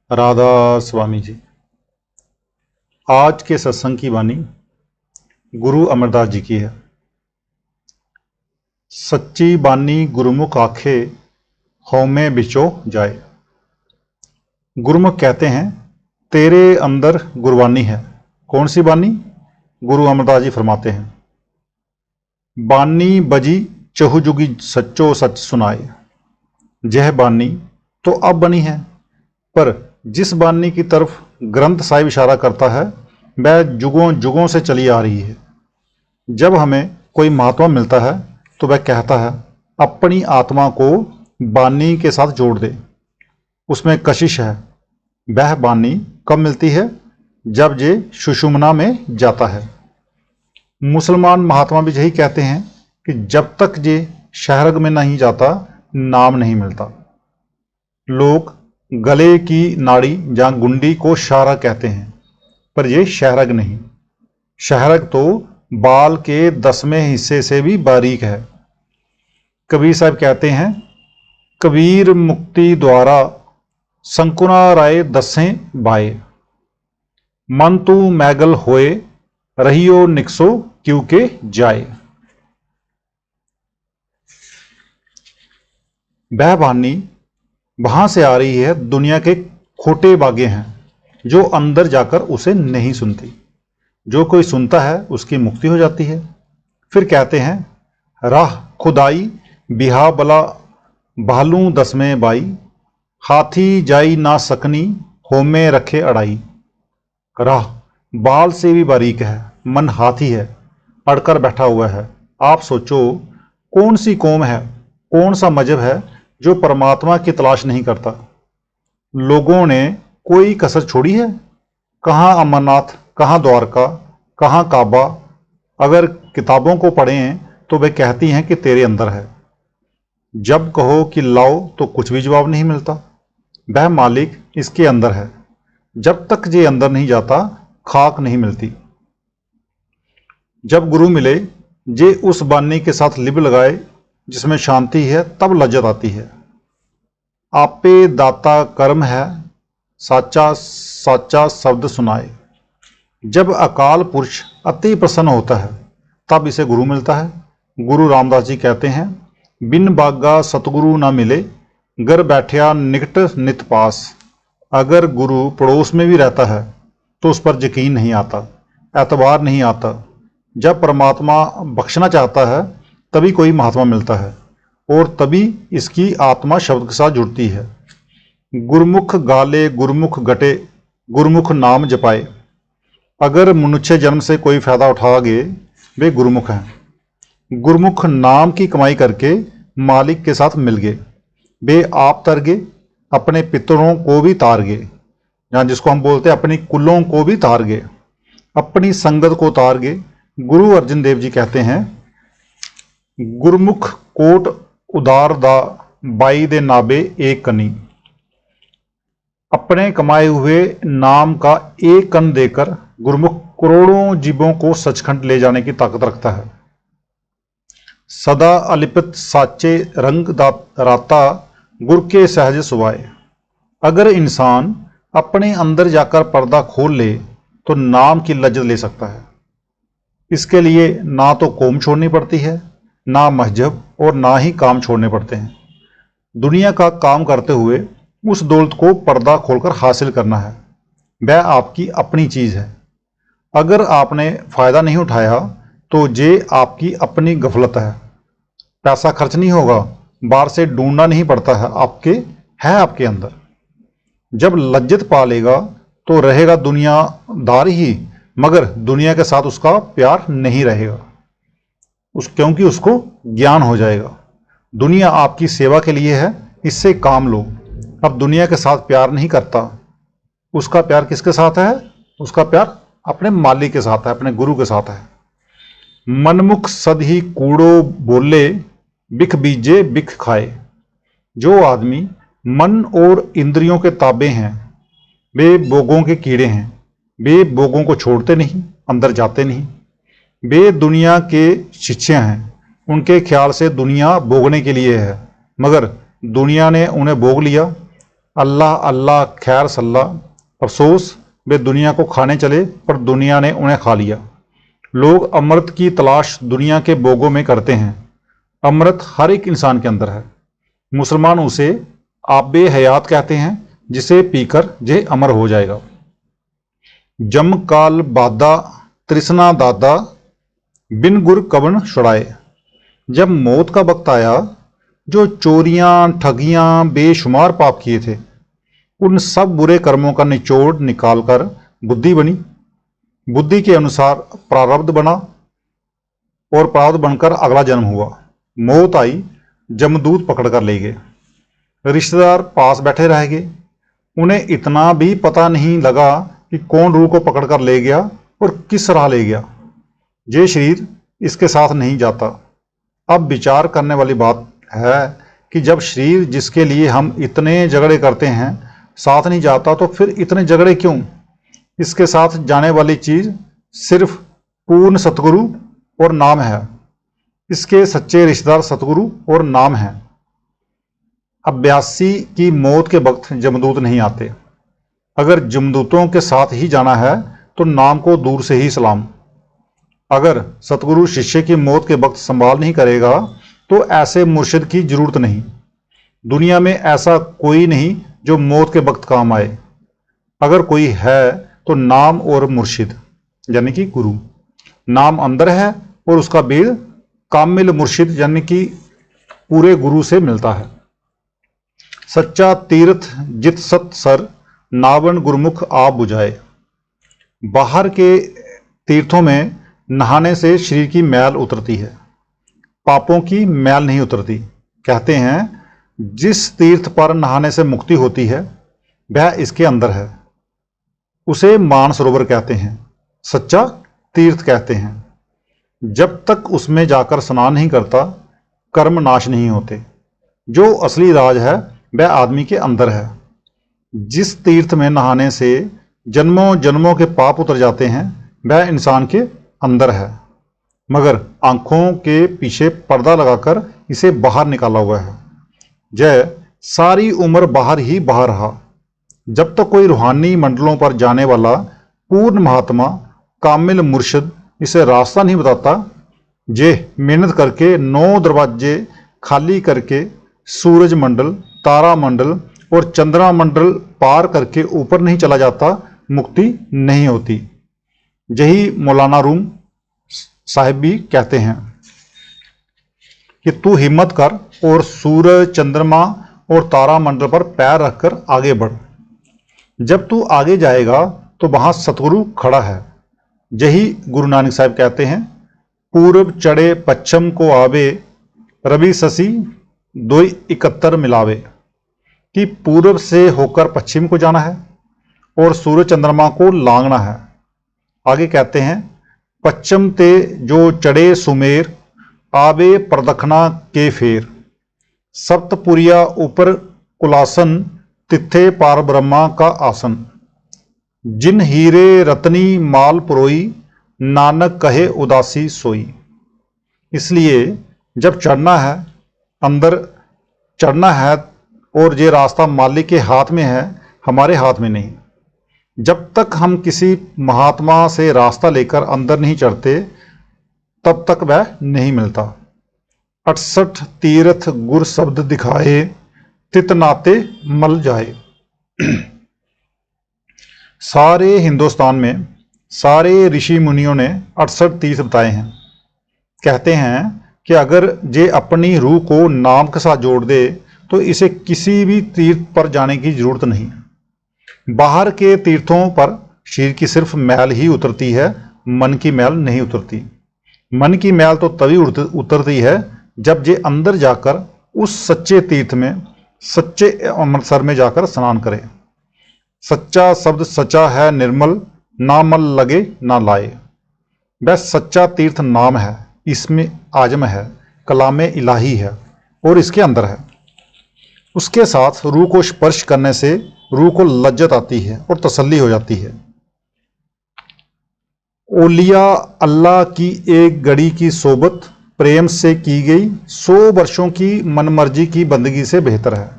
राधा स्वामी जी। आज के सत्संग की वाणी गुरु अमरदास जी की है। सच्ची बानी गुरुमुख आखे, हौमे बिचो जाए। गुरुमुख कहते हैं तेरे अंदर गुरबानी है। कौन सी बानी? गुरु अमरदास जी फरमाते हैं, बानी बजी चहुजुगी सच्चो सच सुनाए। यह बानी तो अब बनी है, पर जिस बानी की तरफ ग्रंथ साहिब इशारा करता है वह जुगों जुगों से चली आ रही है। जब हमें कोई महात्मा मिलता है तो वह कहता है अपनी आत्मा को बानी के साथ जोड़ दे, उसमें कशिश है। वह बानी कब मिलती है? जब ये सुषुम्ना में जाता है। मुसलमान महात्मा भी यही कहते हैं कि जब तक ये शहरग में नहीं जाता नाम नहीं मिलता। लोग गले की नाड़ी या गुंडी को शाहरा कहते हैं, पर यह शहरग नहीं। शहरग तो बाल के 10वें हिस्से से भी बारीक है। कबीर साहब कहते हैं, कबीर मुक्ति द्वारा संकुना राय दसें बाए, मन तू मैगल होए रहियो निकसो क्योंकि जाए। वह वाणी वहां से आ रही है, दुनिया के खोटे बागे हैं जो अंदर जाकर उसे नहीं सुनती। जो कोई सुनता है उसकी मुक्ति हो जाती है। फिर कहते हैं, राह खुदाई बिहा बला भालू 10वें बाई, हाथी जाई ना सकनी होमे रखे अड़ाई। राह बाल से भी बारीक है, मन हाथी है, अड़कर बैठा हुआ है। आप सोचो कौन सी कौम है, कौन सा मजहब है जो परमात्मा की तलाश नहीं करता। लोगों ने कोई कसर छोड़ी है? कहाँ अमरनाथ, कहाँ द्वारका, कहाँ काबा? अगर किताबों को पढ़ें तो वे कहती हैं कि तेरे अंदर है। जब कहो कि लाओ तो कुछ भी जवाब नहीं मिलता। वह मालिक इसके अंदर है। जब तक ये अंदर नहीं जाता खाक नहीं मिलती। जब गुरु मिले, जे उस बानी के साथ लिप लगाए जिसमें शांति है, तब लज्जत आती है। आपे दाता कर्म है, साचा साचा शब्द सुनाए। जब अकाल पुरुष अति प्रसन्न होता है तब इसे गुरु मिलता है। गुरु रामदास जी कहते हैं, बिन बागा सतगुरु ना मिले, घर बैठया निकट नित पास। अगर गुरु पड़ोस में भी रहता है तो उस पर यकीन नहीं आता, एतबार नहीं आता। जब परमात्मा बख्शना चाहता है तभी कोई महात्मा मिलता है और तभी इसकी आत्मा शब्द के साथ जुड़ती है। गुरमुख गाले गुरमुख गटे, गुरमुख नाम जपाए। अगर मनुष्य जन्म से कोई फायदा उठा गए वे गुरमुख हैं। गुरमुख नाम की कमाई करके मालिक के साथ मिल गए। वे आप तर गए, अपने पितरों को भी तार गए, या जिसको हम बोलते हैं अपनी कुलों को भी तार गए, अपनी संगत को तार गए। गुरु अर्जन देव जी कहते हैं, गुरमुख कोट उदार दा बाई दे नाबे एक कनी। अपने कमाए हुए नाम का एक कन देकर गुरमुख करोड़ों जीवों को सचखंड ले जाने की ताकत रखता है। सदा अलिपित साचे रंग राता गुर के सहज सुवाए। अगर इंसान अपने अंदर जाकर पर्दा खोल ले तो नाम की लज्जत ले सकता है। इसके लिए ना तो कौम छोड़नी पड़ती है, ना मजहब, और ना ही काम छोड़ने पड़ते हैं। दुनिया का काम करते हुए उस दौलत को पर्दा खोलकर हासिल करना है। वह आपकी अपनी चीज़ है। अगर आपने फ़ायदा नहीं उठाया तो ये आपकी अपनी गफलत है। पैसा खर्च नहीं होगा, बाहर से ढूंढना नहीं पड़ता है, आपके अंदर। जब लज्जत पा लेगा तो रहेगा दुनियादार ही, मगर दुनिया के साथ उसका प्यार नहीं रहेगा, क्योंकि उसको ज्ञान हो जाएगा। दुनिया आपकी सेवा के लिए है, इससे काम लो। अब दुनिया के साथ प्यार नहीं करता, उसका प्यार किसके साथ है? उसका प्यार अपने मालिक के साथ है, अपने गुरु के साथ है। मनमुख सद ही कूड़ो बोले, बिख बीजे बिख खाए। जो आदमी मन और इंद्रियों के ताबे हैं वे भोगों के कीड़े हैं। वे भोगों को छोड़ते नहीं, अंदर जाते नहीं। वे दुनिया के शिष्य हैं। उनके ख्याल से दुनिया भोगने के लिए है, मगर दुनिया ने उन्हें भोग लिया। अल्लाह अल्लाह खैर सल्ला। अफसोस वे दुनिया को खाने चले पर दुनिया ने उन्हें खा लिया। लोग अमृत की तलाश दुनिया के बोगों में करते हैं। अमृत हर एक इंसान के अंदर है। मुसलमान उसे आबे हयात कहते हैं, जिसे पीकर जे अमर हो जाएगा। जम काल बादा तृष्णा दादा बिन गुर कवन छुड़ाए। जब मौत का वक्त आया, जो चोरियां ठगियां बेशुमार पाप किए थे, उन सब बुरे कर्मों का निचोड़ निकालकर बुद्धि बनी। बुद्धि के अनुसार प्रारब्ध बना और प्रारब्ध बनकर अगला जन्म हुआ। मौत आई, जमदूत पकड़ कर ले गए। रिश्तेदार पास बैठे रह गए। उन्हें इतना भी पता नहीं लगा कि कौन रूह को पकड़ कर ले गया और किस राह ले गया। ये शरीर इसके साथ नहीं जाता। अब विचार करने वाली बात है कि जब शरीर जिसके लिए हम इतने झगड़े करते हैं साथ नहीं जाता, तो फिर इतने झगड़े क्यों? इसके साथ जाने वाली चीज सिर्फ पूर्ण सतगुरु और नाम है। इसके सच्चे रिश्तेदार सतगुरु और नाम है। अभ्यासी की मौत के वक्त जमदूत नहीं आते। अगर जमदूतों के साथ ही जाना है तो नाम को दूर से ही सलाम। अगर सतगुरु शिष्य की मौत के वक्त संभाल नहीं करेगा तो ऐसे मुर्शिद की जरूरत नहीं। दुनिया में ऐसा कोई नहीं जो मौत के वक्त काम आए। अगर कोई है तो नाम और मुर्शिद यानी कि गुरु। नाम अंदर है और उसका भेद कामिल मुर्शिद यानी कि पूरे गुरु से मिलता है। सच्चा तीर्थ जित सत सर नावन गुरमुख आप बुझाए। बाहर के तीर्थों में नहाने से शरीर की मैल उतरती है, पापों की मैल नहीं उतरती। कहते हैं जिस तीर्थ पर नहाने से मुक्ति होती है वह इसके अंदर है। उसे मानसरोवर कहते हैं, सच्चा तीर्थ कहते हैं। जब तक उसमें जाकर स्नान नहीं करता कर्म नाश नहीं होते। जो असली राज है वह आदमी के अंदर है। जिस तीर्थ में नहाने से जन्मों जन्मों के पाप उतर जाते हैं वह इंसान के अंदर है, मगर आंखों के पीछे पर्दा लगाकर इसे बाहर निकाला हुआ है। जय सारी उम्र बाहर ही बाहर रहा। जब तक कोई रूहानी मंडलों पर जाने वाला पूर्ण महात्मा कामिल मुर्शिद इसे रास्ता नहीं बताता, जे मेहनत करके 9 दरवाजे खाली करके सूरज मंडल, तारा मंडल और चंद्रमा मंडल पार करके ऊपर नहीं चला जाता, मुक्ति नहीं होती। यही मौलाना रूम साहिब भी कहते हैं कि तू हिम्मत कर और सूरज, चंद्रमा और तारा मंडल पर पैर रखकर आगे बढ़। जब तू आगे जाएगा तो वहां सतगुरु खड़ा है। यही गुरु नानक साहब कहते हैं, पूर्व चढ़े पश्चिम को आवे, रवि शशि 271 मिलावे। कि पूर्व से होकर पश्चिम को जाना है और सूर्य चंद्रमा को लांघना है। आगे कहते हैं पश्चिम ते जो चढ़े सुमेर, आवे प्रदक्षिणा के फेर। सप्तपुरिया ऊपर कुलासन, तिथे पार ब्रह्मा का आसन। जिन हीरे रतनी माल पुरोई, नानक कहे उदासी सोई। इसलिए जब चढ़ना है, अंदर चढ़ना है और ये रास्ता मालिक के हाथ में है, हमारे हाथ में नहीं। जब तक हम किसी महात्मा से रास्ता लेकर अंदर नहीं चढ़ते तब तक वह नहीं मिलता। 68 तीर्थ गुर शब्द दिखाए, तित नाते मल जाए। सारे हिंदुस्तान में सारे ऋषि मुनियों ने 68 तीर्थ बताए हैं। कहते हैं कि अगर ये अपनी रूह को नाम के साथ जोड़ दे तो इसे किसी भी तीर्थ पर जाने की जरूरत नहीं। बाहर के तीर्थों पर शरीर की सिर्फ मैल ही उतरती है, मन की मैल नहीं उतरती। मन की मैल तो तभी उतरती है जब ये अंदर जाकर उस सच्चे तीर्थ में, सच्चे अमृतसर में जाकर स्नान करे। सच्चा शब्द सच्चा है निर्मल, ना मल लगे ना लाए। वह सच्चा तीर्थ नाम है, इसमें आजम है, कलामे इलाही है और इसके अंदर है। उसके साथ रूह को स्पर्श करने से रूह को लज्जत आती है और तसल्ली हो जाती है। ओलिया अल्लाह की एक घड़ी की सोबत प्रेम से की गई 100 वर्षों की मनमर्जी की बंदगी से बेहतर है।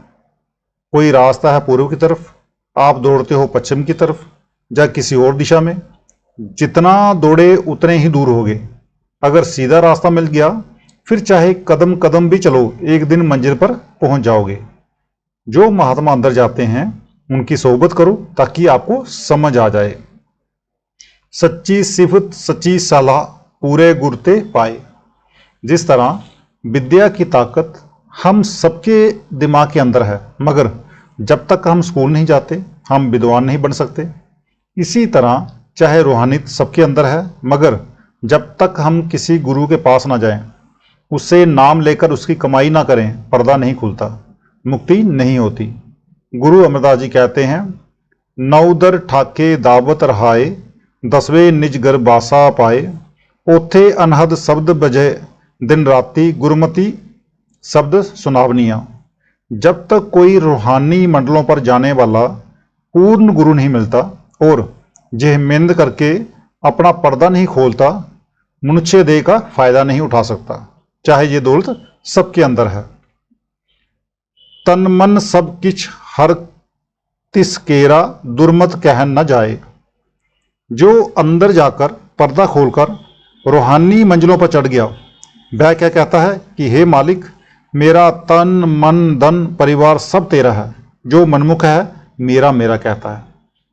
कोई रास्ता है पूर्व की तरफ, आप दौड़ते हो पश्चिम की तरफ या किसी और दिशा में। जितना दौड़े उतने ही दूर होगे। अगर सीधा रास्ता मिल गया फिर चाहे कदम कदम भी चलो, एक दिन मंजिल पर पहुंच जाओगे। जो महात्मा अंदर जाते हैं उनकी सोहबत करो ताकि आपको समझ आ जाए। सच्ची सिफत सच्ची सलाह पूरे गुरते पाए। जिस तरह विद्या की ताकत हम सबके दिमाग के अंदर है, मगर जब तक हम स्कूल नहीं जाते हम विद्वान नहीं बन सकते। इसी तरह चाहे रूहानियत सबके अंदर है, मगर जब तक हम किसी गुरु के पास ना जाएं, उससे नाम लेकर उसकी कमाई ना करें, पर्दा नहीं खुलता, मुक्ति नहीं होती। गुरु अमरदास जी कहते हैं, नौदर ठाके दावत रहाए, दसवें निज घर बासा पाए, ओथे अनहद शब्द बजे दिन राती, गुरमति शब्द सुनावनिया। जब तक कोई रूहानी मंडलों पर जाने वाला पूर्ण गुरु नहीं मिलता और यह मेहनत करके अपना पर्दा नहीं खोलता, मनुष्य देह का फायदा नहीं उठा सकता, चाहे ये दौलत सबके अंदर है। तन मन सब किछ हर तिस केरा, दुर्मत कह न जाए। जो अंदर जाकर पर्दा खोलकर रूहानी मंजिलों पर चढ़ गया, वह क्या कहता है कि हे मालिक, मेरा तन मन धन परिवार सब तेरा है। जो मनमुख है मेरा मेरा कहता है।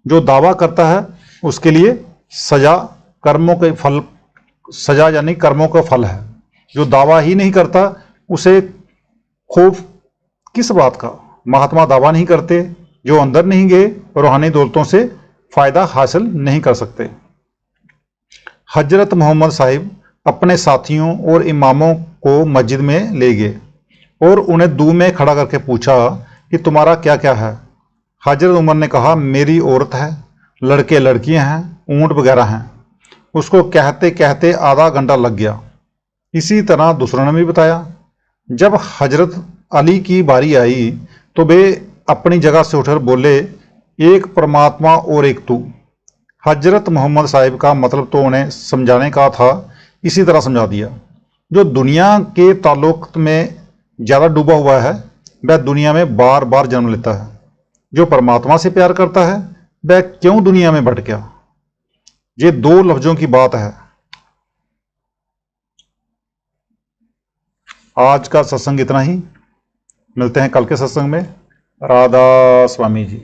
जो दावा करता है उसके लिए सजा कर्मों के फल, सजा यानी कर्मों का फल है। जो दावा ही नहीं करता उसे खौफ किस बात का। महात्मा दावा नहीं करते, जो अंदर नहीं गए रूहानी दौलतों से फायदा हासिल नहीं कर सकते। हजरत मोहम्मद साहिब अपने साथियों और इमामों को मस्जिद में ले गए और उन्हें दूर में खड़ा करके पूछा कि तुम्हारा क्या क्या है। हजरत उमर ने कहा, मेरी औरत है, लड़के लड़कियां हैं, ऊंट वगैरह हैं। उसको कहते कहते आधा घंटा लग गया। इसी तरह दूसरों ने भी बताया। जब हजरत अली की बारी आई तो वे अपनी जगह से उठकर बोले, एक परमात्मा और एक तू। हजरत मोहम्मद साहिब का मतलब तो उन्हें समझाने का था, इसी तरह समझा दिया। जो दुनिया के ताल्लुक में ज़्यादा डूबा हुआ है वह दुनिया में बार बार जन्म लेता है। जो परमात्मा से प्यार करता है वह क्यों दुनिया में भटका। ये दो लफ्जों की बात है। आज का सत्संग इतना ही। मिलते हैं कल के सत्संग में। राधा स्वामी जी।